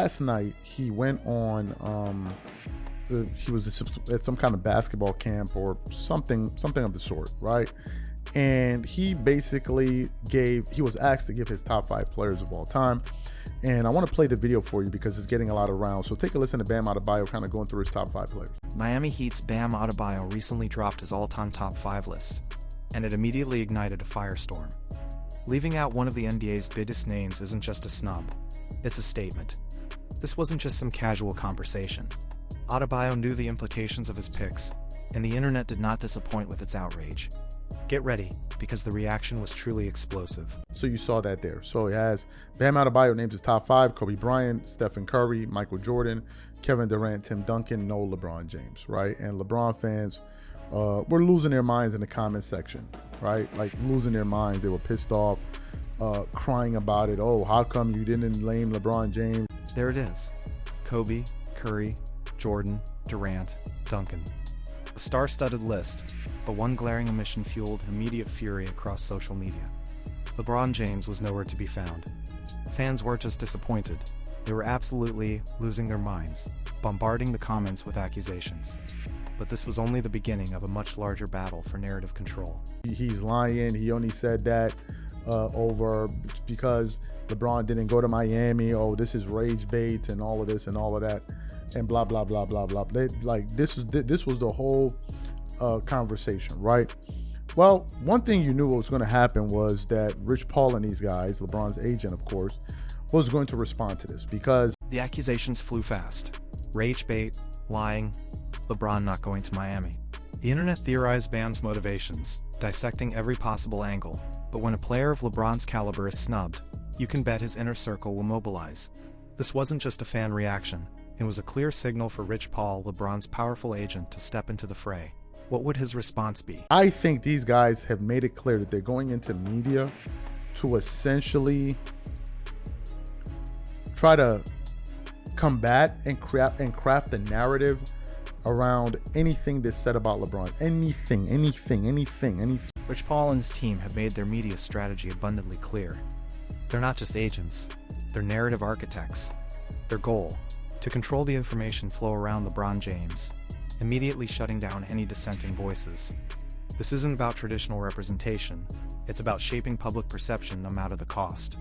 last night he went on he was at some kind of basketball camp or something of the sort, right? And he basically he was asked to give his top 5 players of all time. And I want to play the video for you because it's getting a lot of rounds. So take a listen to Bam Adebayo kind of going through his top 5 players. Miami Heat's Bam Adebayo recently dropped his all-time top 5 list, and it immediately ignited a firestorm. Leaving out one of the NBA's biggest names isn't just a snub, it's a statement. This wasn't just some casual conversation. Adebayo knew the implications of his picks, and the internet did not disappoint with its outrage. Get ready, because the reaction was truly explosive. So you saw that there. So it has Bam Adebayo names his top 5: Kobe Bryant, Stephen Curry, Michael Jordan, Kevin Durant, Tim Duncan, no LeBron James, right? And LeBron fans were losing their minds in the comment section, right? Like losing their minds. They were pissed off, crying about it. Oh, how come you didn't name LeBron James? There it is. Kobe, Curry, Jordan, Durant, Duncan. A star-studded list, but one glaring omission fueled immediate fury across social media. LeBron James was nowhere to be found. Fans weren't just disappointed, they were absolutely losing their minds, bombarding the comments with accusations. But this was only the beginning of a much larger battle for narrative control. He's lying. He only said that over because LeBron didn't go to Miami. Oh, this is rage bait and all of this and all of that and blah, blah, blah, blah, blah. This was the whole conversation, right? Well, one thing you knew what was going to happen was that Rich Paul and these guys, LeBron's agent, of course, was going to respond to this because the accusations flew fast. Rage bait, lying, LeBron not going to Miami. The internet theorized Bam's motivations, dissecting every possible angle, but when a player of LeBron's caliber is snubbed, you can bet his inner circle will mobilize. This wasn't just a fan reaction, it was a clear signal for Rich Paul, LeBron's powerful agent, to step into the fray. What would his response be? I think these guys have made it clear that they're going into media to essentially try to combat and craft a narrative around anything that's said about LeBron. Anything. Rich Paul and his team have made their media strategy abundantly clear. They're not just agents, they're narrative architects. Their goal, to control the information flow around LeBron James, immediately shutting down any dissenting voices. This isn't about traditional representation, it's about shaping public perception no matter the cost.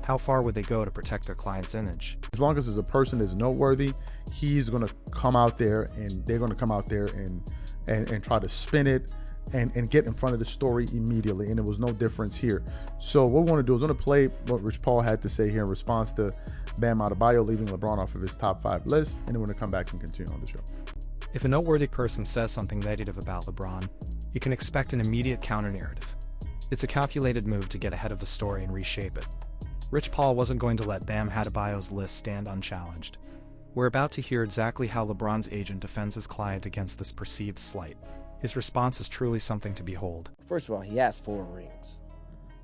How far would they go to protect their client's image? As long as there's a person that's noteworthy, he's going to come out there and they're going to come out there and try to spin it and get in front of the story immediately. And there was no difference here. So what we want to do is we're going to play what Rich Paul had to say here in response to Bam Adebayo leaving LeBron off of his top 5 list. And then we're going to come back and continue on the show. If a noteworthy person says something negative about LeBron, you can expect an immediate counter-narrative. It's a calculated move to get ahead of the story and reshape it. Rich Paul wasn't going to let Bam Adebayo's list stand unchallenged. We're about to hear exactly how LeBron's agent defends his client against this perceived slight. His response is truly something to behold. First of all, he has 4 rings,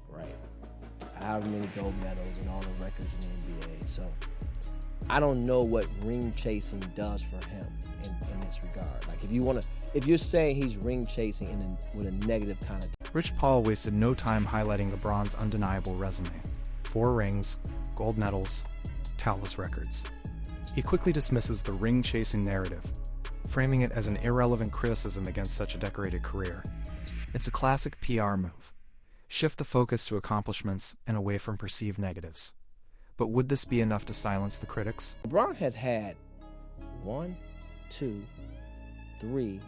right? However many gold medals and all the records in the NBA. So I don't know what ring chasing does for him in this regard. Like if you're saying he's ring chasing with a negative connotation. Rich Paul wasted no time highlighting LeBron's undeniable resume. 4 rings, gold medals, countless records. He quickly dismisses the ring-chasing narrative, framing it as an irrelevant criticism against such a decorated career. It's a classic PR move. Shift the focus to accomplishments and away from perceived negatives. But would this be enough to silence the critics? LeBron has had 1, 2, 3,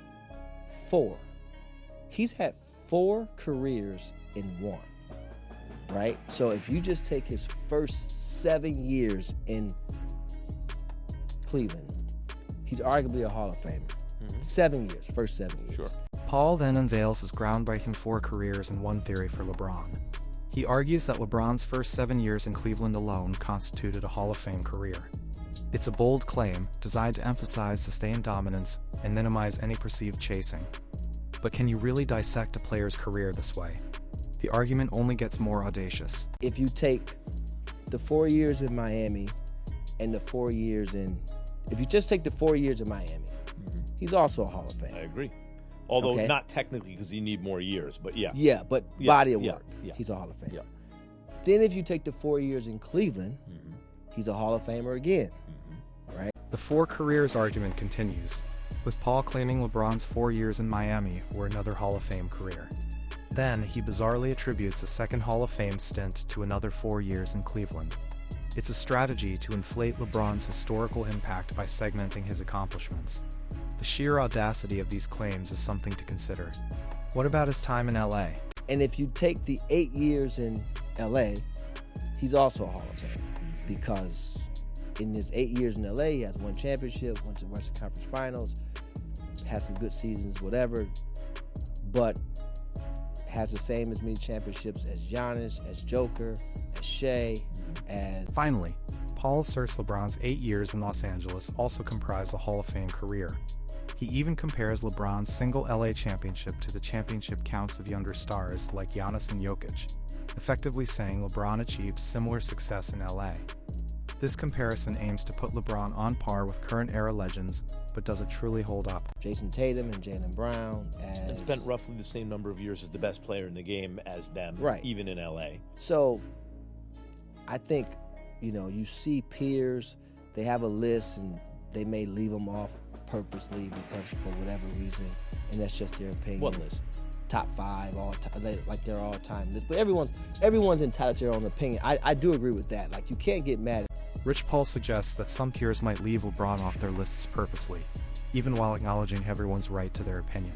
4. He's had 4 careers in one. Right? So if you just take his first 7 years in Cleveland, he's arguably a Hall of Famer. 7 years, first 7 years. Sure. Paul then unveils his groundbreaking 4 careers in one theory for LeBron. He argues that LeBron's first 7 years in Cleveland alone constituted a Hall of Fame career. It's a bold claim designed to emphasize sustained dominance and minimize any perceived chasing. But can you really dissect a player's career this way? The argument only gets more audacious. If you take the 4 years in Miami and the 4 years if you just take the 4 years in Miami, he's also a Hall of Fame. I agree. Although not technically because you need more years, but yeah. Yeah, but body of work, he's a Hall of Fame. Yeah. Then if you take the 4 years in Cleveland, he's a Hall of Famer again. The 4 careers argument continues, with Paul claiming LeBron's 4 years in Miami were another Hall of Fame career. Then, he bizarrely attributes a second Hall of Fame stint to another 4 years in Cleveland. It's a strategy to inflate LeBron's historical impact by segmenting his accomplishments. The sheer audacity of these claims is something to consider. What about his time in LA? And if you take the 8 years in LA, he's also a Hall of Fame, because in his 8 years in LA, he has won championship, went to Western Conference Finals, has some good seasons, whatever, but has the same as many championships as Giannis, as Joker, as Shea, as... Finally, Paul asserts LeBron's 8 years in Los Angeles also comprise a Hall of Fame career. He even compares LeBron's single LA championship to the championship counts of younger stars like Giannis and Jokic, effectively saying LeBron achieved similar success in LA. This comparison aims to put LeBron on par with current-era legends, but does it truly hold up? Jason Tatum and Jaylen Brown as... And spent roughly the same number of years as the best player in the game as them, right, even in LA. So, I think, you see peers, they have a list, and they may leave them off purposely because for whatever reason, and that's just their opinion. What list? Top 5, all time, like they're all time list. But everyone's entitled to their own opinion. I do agree with that. Like, you can't get mad. Rich Paul suggests that some peers might leave LeBron off their lists purposely, even while acknowledging everyone's right to their opinion.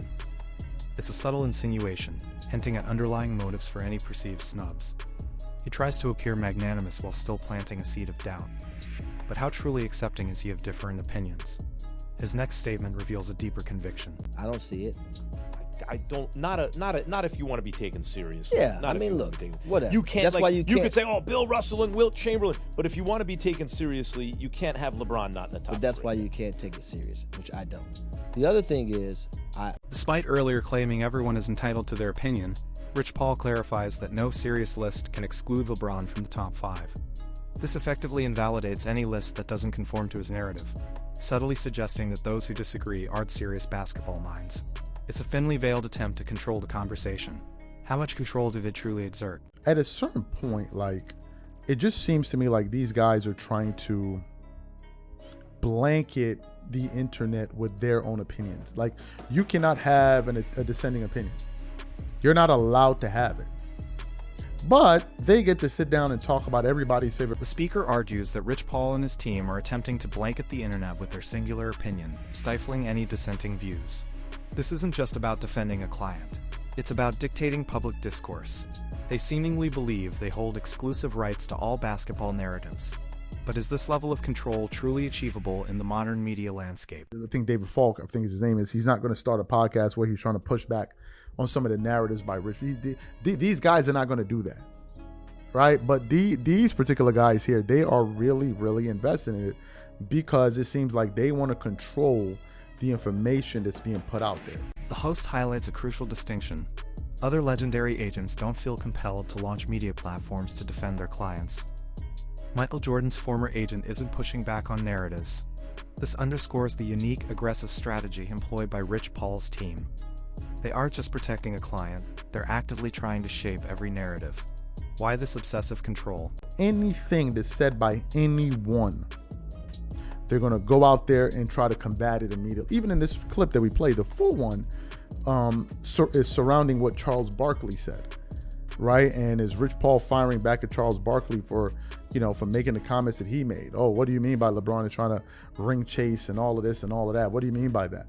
It's a subtle insinuation, hinting at underlying motives for any perceived snubs. He tries to appear magnanimous while still planting a seed of doubt. But how truly accepting is he of differing opinions? His next statement reveals a deeper conviction. I don't see it. I don't. Not if you want to be taken seriously. Yeah, not I mean, look, whatever. You can't. That's why you can't. You could say, "Oh, Bill Russell and Wilt Chamberlain," but if you want to be taken seriously, you can't have LeBron not in the top. But that's 3. why you can't take it serious, which I don't. The other thing is, Despite earlier claiming everyone is entitled to their opinion, Rich Paul clarifies that no serious list can exclude LeBron from the top 5. This effectively invalidates any list that doesn't conform to his narrative, subtly suggesting that those who disagree aren't serious basketball minds. It's a thinly veiled attempt to control the conversation. How much control do they truly exert? At a certain point, it just seems to me like these guys are trying to blanket the internet with their own opinions. Like, you cannot have a dissenting opinion. You're not allowed to have it. But they get to sit down and talk about everybody's favorite. The speaker argues that Rich Paul and his team are attempting to blanket the internet with their singular opinion, stifling any dissenting views. This isn't just about defending a client. It's about dictating public discourse. They seemingly believe they hold exclusive rights to all basketball narratives. But is this level of control truly achievable in the modern media landscape? I think David Falk, I think his name is, he's not going to start a podcast where he's trying to push back on some of the narratives by Rich. These guys are not going to do that, right? But these particular guys here, they are really, really invested in it because it seems like they want to control the information that's being put out there. The host highlights a crucial distinction. Other legendary agents don't feel compelled to launch media platforms to defend their clients. Michael Jordan's former agent isn't pushing back on narratives. This underscores the unique, aggressive strategy employed by Rich Paul's team. They aren't just protecting a client, they're actively trying to shape every narrative. Why this obsessive control? Anything that's said by anyone, they're going to go out there and try to combat it immediately. Even in this clip that we played, the full one is surrounding what Charles Barkley said, right? And is Rich Paul firing back at Charles Barkley for making the comments that he made? Oh, what do you mean by LeBron is trying to ring chase and all of this and all of that? What do you mean by that,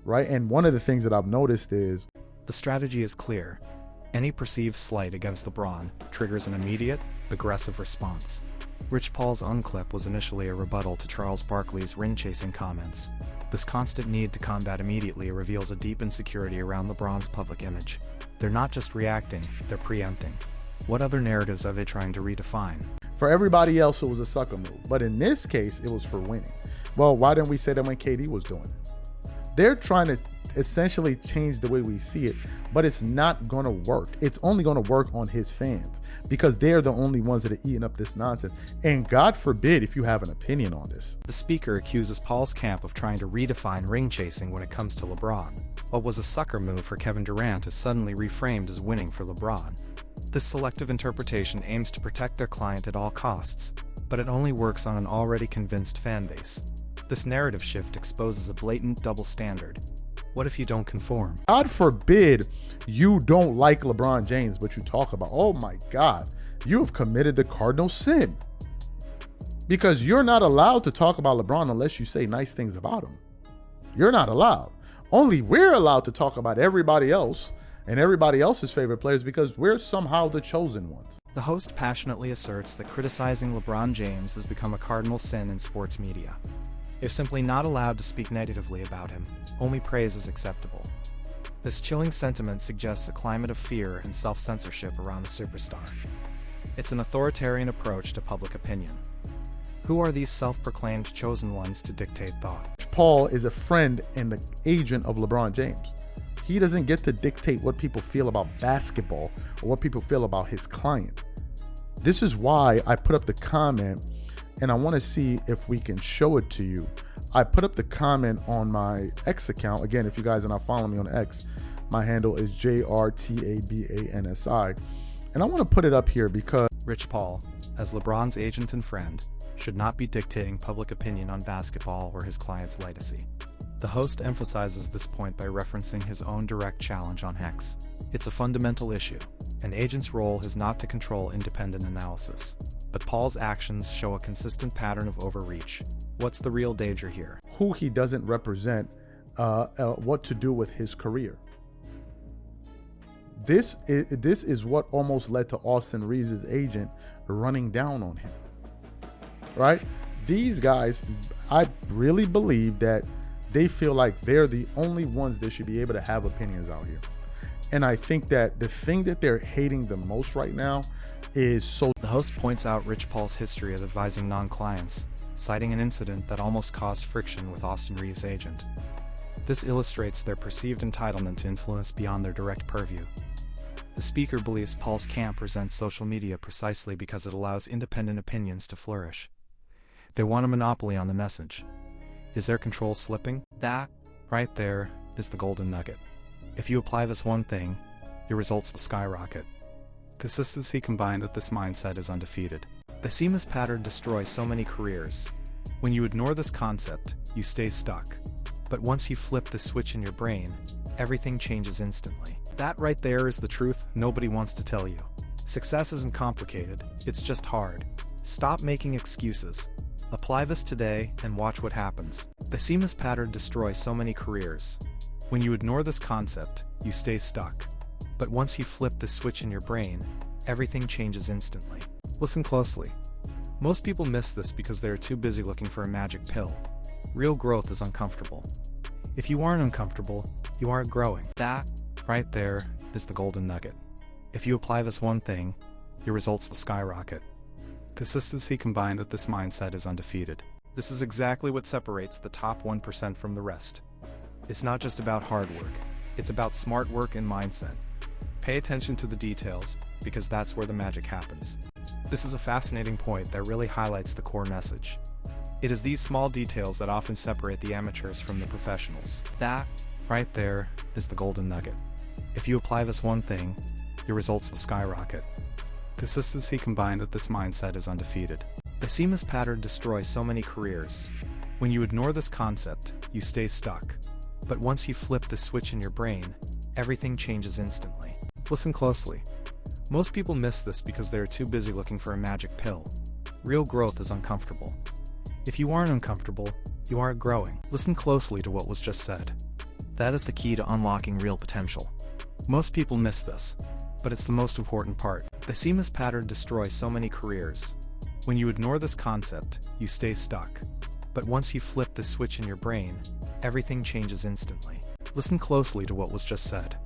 right? And one of the things that I've noticed is the strategy is clear. Any perceived slight against LeBron triggers an immediate, aggressive response. Rich Paul's unclip was initially a rebuttal to Charles Barkley's ring-chasing comments. This constant need to combat immediately reveals a deep insecurity around LeBron's public image. They're not just reacting, they're preempting. What other narratives are they trying to redefine? For everybody else, it was a sucker move. But in this case, it was for winning. Well, why didn't we say that when KD was doing it? They're trying to essentially change the way we see it, but it's not going to work. It's only going to work on his fans because they're the only ones that are eating up this nonsense. And God forbid if you have an opinion on this. The speaker accuses Paul's camp of trying to redefine ring chasing when it comes to LeBron. What was a sucker move for Kevin Durant is suddenly reframed as winning for LeBron. This selective interpretation aims to protect their client at all costs, but it only works on an already convinced fan base. This narrative shift exposes a blatant double standard. What if you don't conform? God forbid you don't like LeBron James, but you talk about, oh my God, you have committed the cardinal sin. Because you're not allowed to talk about LeBron unless you say nice things about him. You're not allowed. Only we're allowed to talk about everybody else and everybody else's favorite players because we're somehow the chosen ones. The host passionately asserts that criticizing LeBron James has become a cardinal sin in sports media. They're simply not allowed to speak negatively about him. Only praise is acceptable. This chilling sentiment suggests a climate of fear and self-censorship around the superstar. It's an authoritarian approach to public opinion. Who are these self-proclaimed chosen ones to dictate thought? Paul is a friend and the agent of LeBron James. He doesn't get to dictate what people feel about basketball or what people feel about his client. This is why I put up the comment, and I want to see if we can show it to you. I put up the comment on my X account. Again, if you guys are not following me on X, my handle is JRTABANSI. And I want to put it up here because Rich Paul, as LeBron's agent and friend, should not be dictating public opinion on basketball or his client's legacy. The host emphasizes this point by referencing his own direct challenge on X. It's a fundamental issue. An agent's role is not to control independent analysis. But Paul's actions show a consistent pattern of overreach. What's the real danger here? who he doesn't represent, what to do with his career. This is what almost led to Austin Reeves' agent running down on him, right? These guys, I really believe that they feel like they're the only ones that should be able to have opinions out here. And I think that the thing that they're hating the most right now is so. The host points out Rich Paul's history of advising non-clients, citing an incident that almost caused friction with Austin Reeves' agent. This illustrates their perceived entitlement to influence beyond their direct purview. The speaker believes Paul's camp presents social media precisely because it allows independent opinions to flourish. They want a monopoly on the message. Is their control slipping? That, right there, is the golden nugget. If you apply this one thing, your results will skyrocket. Consistency combined with this mindset is undefeated. The seamless pattern destroys so many careers. When you ignore this concept, you stay stuck. But once you flip the switch in your brain, everything changes instantly. That right there is the truth nobody wants to tell you. Success isn't complicated, it's just hard. Stop making excuses. Apply this today and watch what happens. The seamless pattern destroys so many careers. When you ignore this concept, you stay stuck. But once you flip the switch in your brain, everything changes instantly. Listen closely. Most people miss this because they are too busy looking for a magic pill. Real growth is uncomfortable. If you aren't uncomfortable, you aren't growing. That, right there, is the golden nugget. If you apply this one thing, your results will skyrocket. Consistency combined with this mindset is undefeated. This is exactly what separates the top 1% from the rest. It's not just about hard work, it's about smart work and mindset. Pay attention to the details, because that's where the magic happens. This is a fascinating point that really highlights the core message. It is these small details that often separate the amateurs from the professionals. That, right there, is the golden nugget. If you apply this one thing, your results will skyrocket. Consistency combined with this mindset is undefeated. The seamless pattern destroys so many careers. When you ignore this concept, you stay stuck. But once you flip the switch in your brain, everything changes instantly. Listen closely. Most people miss this because they are too busy looking for a magic pill. Real growth is uncomfortable. If you aren't uncomfortable, you aren't growing. Listen closely to what was just said. That is the key to unlocking real potential. Most people miss this, but it's the most important part. The seamless pattern destroys so many careers. When you ignore this concept, you stay stuck. But once you flip the switch in your brain, everything changes instantly. Listen closely to what was just said.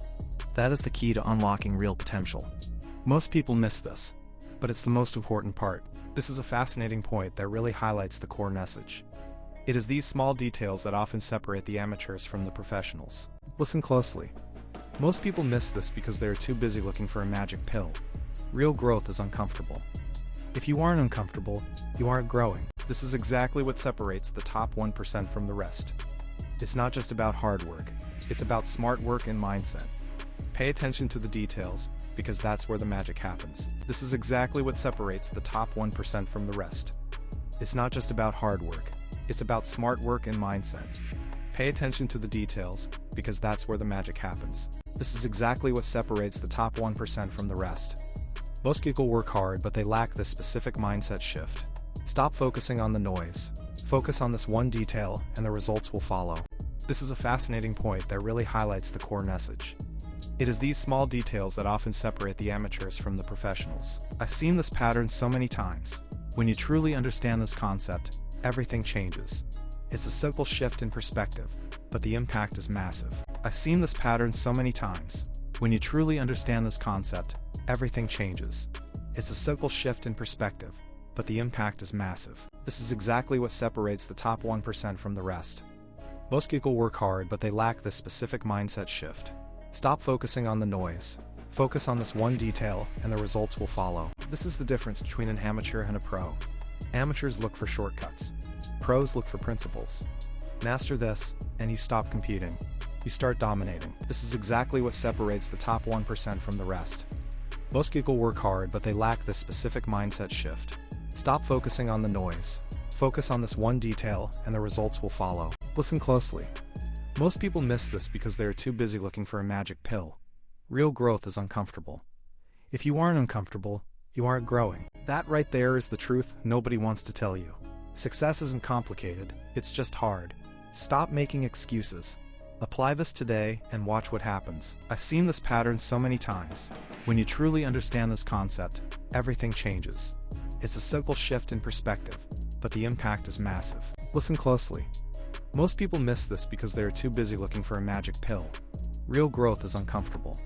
That is the key to unlocking real potential. Most people miss this, but it's the most important part. This is a fascinating point that really highlights the core message. It is these small details that often separate the amateurs from the professionals. Listen closely. Most people miss this because they are too busy looking for a magic pill. Real growth is uncomfortable. If you aren't uncomfortable, you aren't growing. This is exactly what separates the top 1% from the rest. It's not just about hard work, it's about smart work and mindset. Pay attention to the details, because that's where the magic happens. This is exactly what separates the top 1% from the rest. It's not just about hard work, It's about smart work and mindset. Pay attention to the details, because that's where the magic happens. This is exactly what separates the top 1% from the rest. Most people work hard, but they lack this specific mindset shift. Stop focusing on the noise. Focus on this one detail, and the results will follow. This is a fascinating point that really highlights the core message. It is these small details that often separate the amateurs from the professionals. I've seen this pattern so many times. When you truly understand this concept, everything changes. It's a simple shift in perspective, but the impact is massive. I've seen this pattern so many times. When you truly understand this concept, everything changes. It's a simple shift in perspective, but the impact is massive. This is exactly what separates the top 1% from the rest. Most people work hard, but they lack this specific mindset shift. Stop focusing on the noise. Focus on this one detail, and the results will follow. This is the difference between an amateur and a pro. Amateurs look for shortcuts. Pros look for principles. Master this, and you stop competing. You start dominating. This is exactly what separates the top 1% from the rest. Most people work hard, but they lack this specific mindset shift. Stop focusing on the noise. Focus on this one detail, and the results will follow. Listen closely. Most people miss this because they are too busy looking for a magic pill. Real growth is uncomfortable. If you aren't uncomfortable, you aren't growing. That right there is the truth nobody wants to tell you. Success isn't complicated, it's just hard. Stop making excuses. Apply this today and watch what happens. I've seen this pattern so many times. When you truly understand this concept, everything changes. It's a simple shift in perspective, but the impact is massive. Listen closely. Most people miss this because they are too busy looking for a magic pill. Real growth is uncomfortable.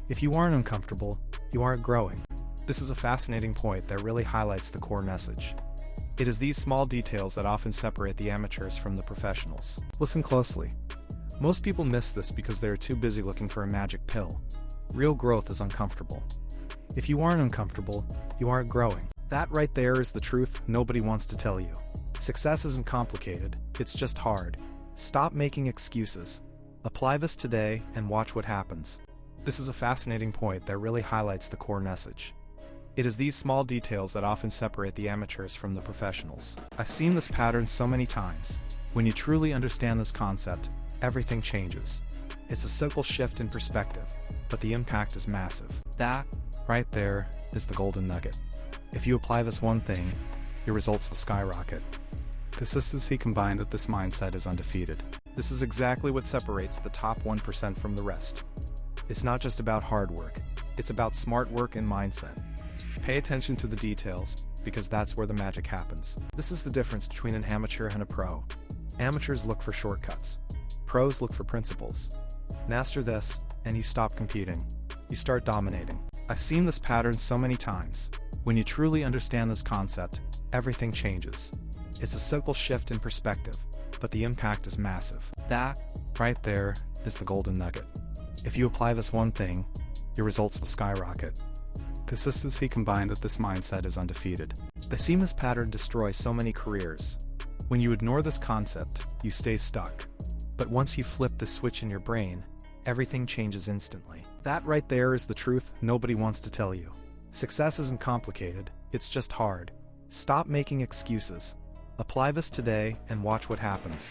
If you aren't uncomfortable, you aren't growing. This is a fascinating point that really highlights the core message. It is these small details that often separate the amateurs from the professionals. Listen closely. Most people miss this because they are too busy looking for a magic pill. Real growth is uncomfortable. If you aren't uncomfortable, you aren't growing. That right there is the truth nobody wants to tell you. Success isn't complicated, it's just hard. Stop making excuses. Apply this today and watch what happens. This is a fascinating point that really highlights the core message. It is these small details that often separate the amateurs from the professionals. I've seen this pattern so many times. When you truly understand this concept, everything changes. It's a simple shift in perspective, but the impact is massive. That, right there, is the golden nugget. If you apply this one thing, your results will skyrocket. Consistency combined with this mindset is undefeated. This is exactly what separates the top 1% from the rest. It's not just about hard work, it's about smart work and mindset. Pay attention to the details, because that's where the magic happens. This is the difference between an amateur and a pro. Amateurs look for shortcuts. Pros look for principles. Master this, and you stop competing. You start dominating. I've seen this pattern so many times. When you truly understand this concept, everything changes. It's a simple shift in perspective, but the impact is massive. That, right there, is the golden nugget. If you apply this one thing, your results will skyrocket. Consistency combined with this mindset is undefeated. I've seen this pattern destroy so many careers. When you ignore this concept, you stay stuck. But once you flip the switch in your brain, everything changes instantly. That right there is the truth nobody wants to tell you. Success isn't complicated, it's just hard. Stop making excuses. Apply this today and watch what happens.